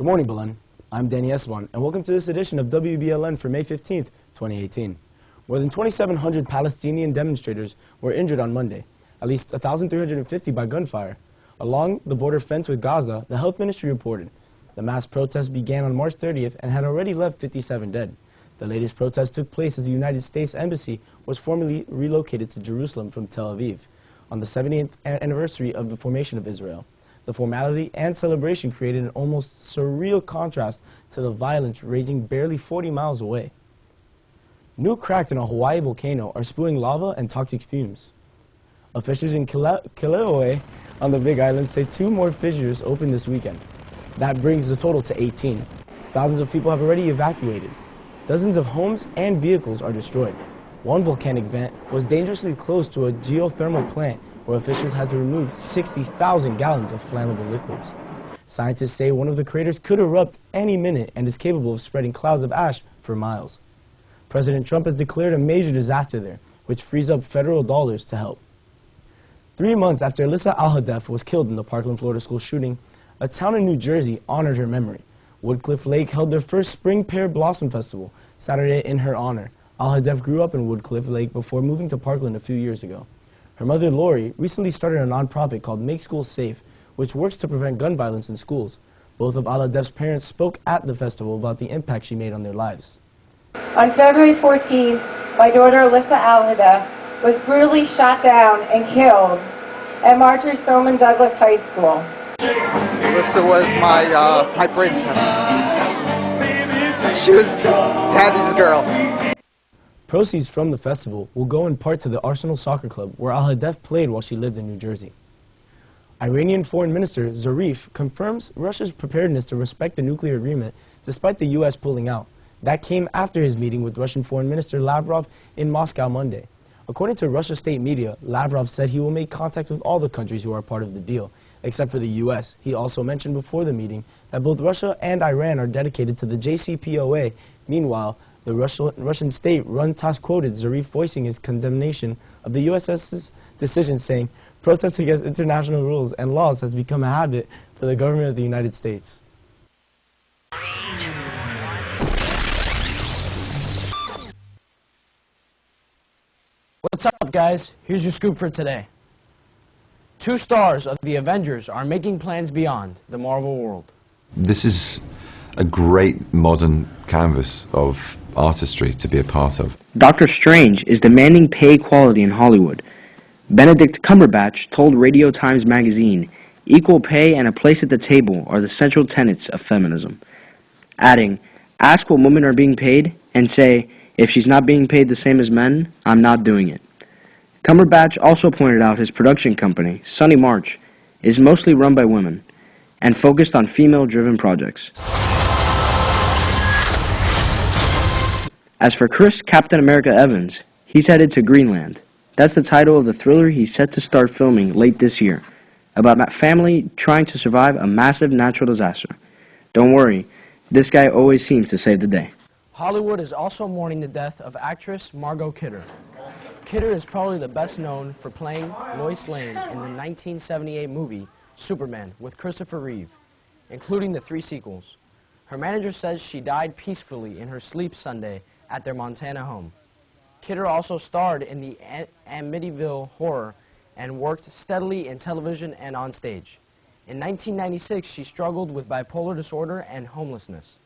morning, Belen. I'm Danny Esteban, and welcome to this edition of WBLN for May 15th, 2018. More than 2,700 Palestinian demonstrators were injured on Monday, at least 1,350 by gunfire. Along the border fence with Gaza, the health ministry reported the mass protest began on March 30th and had already left 57 dead. The latest protest took place as the United States Embassy was formally relocated to Jerusalem from Tel Aviv on the 70th anniversary of the formation of Israel. The formality and celebration created an almost surreal contrast to the violence raging barely 40 miles away. New cracks in a Hawaii volcano are spewing lava and toxic fumes. Officials in Kilauea on the Big Island say 2 more fissures opened this weekend. That brings the total to 18. Thousands of people have already evacuated. Dozens of homes and vehicles are destroyed. One volcanic vent was dangerously close to a geothermal plant where officials had to remove 60,000 gallons of flammable liquids. Scientists say one of the craters could erupt any minute and is capable of spreading clouds of ash for miles. President Trump has declared a major disaster there, which frees up federal dollars to help. 3 months after Alyssa Al-Hadef was killed in the Parkland, Florida school shooting, a town in New Jersey honored her memory. Woodcliff Lake held their first Spring Pear Blossom Festival Saturday in her honor. Al-Hadef grew up in Woodcliff Lake before moving to Parkland a few years ago. Her mother, Lori, recently started a nonprofit called Make Schools Safe, which works to prevent gun violence in schools. Both of Al-Hadef's parents spoke at the festival about the impact she made on their lives. On February 14th, my daughter Alyssa Al-Hadef was brutally shot down and killed at Marjorie Stoneman Douglas High School. Alyssa was my princess. She was Daddy's girl. Proceeds from the festival will go in part to the Arsenal Soccer Club, where Al-Hadef played while she lived in New Jersey. Iranian Foreign Minister Zarif confirms Russia's preparedness to respect the nuclear agreement despite the U.S. pulling out. That came after his meeting with Russian Foreign Minister Lavrov in Moscow Monday. According to Russian state media, Lavrov said he will make contact with all the countries who are part of the deal, except for the U.S. He also mentioned before the meeting that both Russia and Iran are dedicated to the JCPOA. Meanwhile, the Russian state-run task quoted Zarif voicing his condemnation of the USS's decision, saying, "Protest against international rules and laws has become a habit for the government of the United States." What's up, guys? Here's your scoop for today. 2 stars of the Avengers are making plans beyond the Marvel world. This is a great modern canvas of artistry to be a part of. Doctor Strange is demanding pay equality in Hollywood. Benedict Cumberbatch told Radio Times magazine, "Equal pay and a place at the table are the central tenets of feminism," adding, "Ask what women are being paid and say, if she's not being paid the same as men, I'm not doing it." Cumberbatch also pointed out his production company, Sunny March, is mostly run by women and focused on female-driven projects. As for Chris Captain America Evans, he's headed to Greenland. That's the title of the thriller he's set to start filming late this year, about a family trying to survive a massive natural disaster. Don't worry, this guy always seems to save the day. Hollywood is also mourning the death of actress Margot Kidder. Kidder is probably the best known for playing Lois Lane in the 1978 movie Superman with Christopher Reeve, including the 3 sequels. Her manager says she died peacefully in her sleep Sunday at their Montana home. Kidder also starred in the Amityville Horror and worked steadily in television and on stage. In 1996, she struggled with bipolar disorder and homelessness.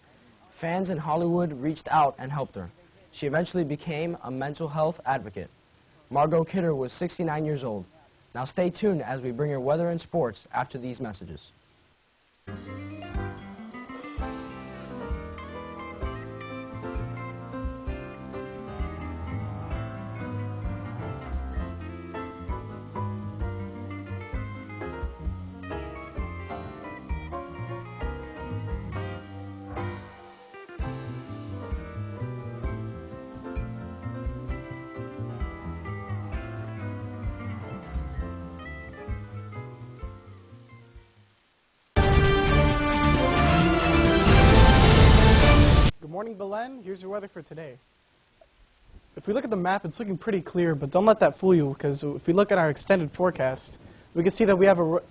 Fans in Hollywood reached out and helped her. She eventually became a mental health advocate. Margot Kidder was 69 years old. Now stay tuned as we bring your weather and sports after these messages. Morning, Belen. Here's your weather for today. If we look at the map, it's looking pretty clear, but don't let that fool you, because if we look at our extended forecast, we can see that we have a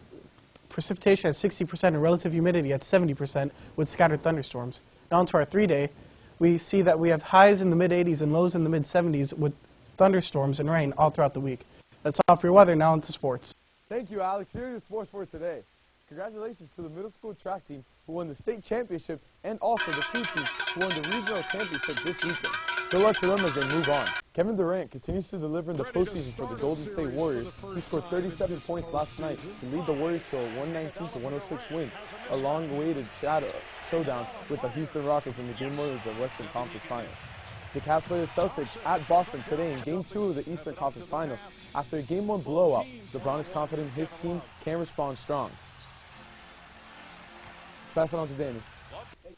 precipitation at 60% and relative humidity at 70% with scattered thunderstorms. Now onto our 3-day, we see that we have highs in the mid-80s and lows in the mid-70s with thunderstorms and rain all throughout the week. That's all for your weather. Now into sports. Thank you, Alex. Here are your sports for today. Congratulations to the middle school track team who won the state championship and also the crew team who won the regional championship this weekend. Good luck to them as they move on. Kevin Durant continues to deliver in the postseason for the Golden State Warriors. He scored 37 points last night to lead the Warriors to a 119-106 win, a long-awaited showdown with the Houston Rockets in the Game 1 of the Western Conference Finals. The Cavs play the Celtics at Boston today in Game 2 of the Eastern Conference Finals. After a Game 1 blowout, LeBron is confident his team can respond strong. Let's pass it on to Danny.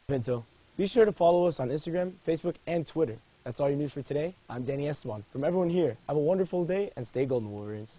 Vinto. Be sure to follow us on Instagram, Facebook, and Twitter. That's all your news for today. I'm Danny Esteban. From everyone here, have a wonderful day and stay golden, Warriors.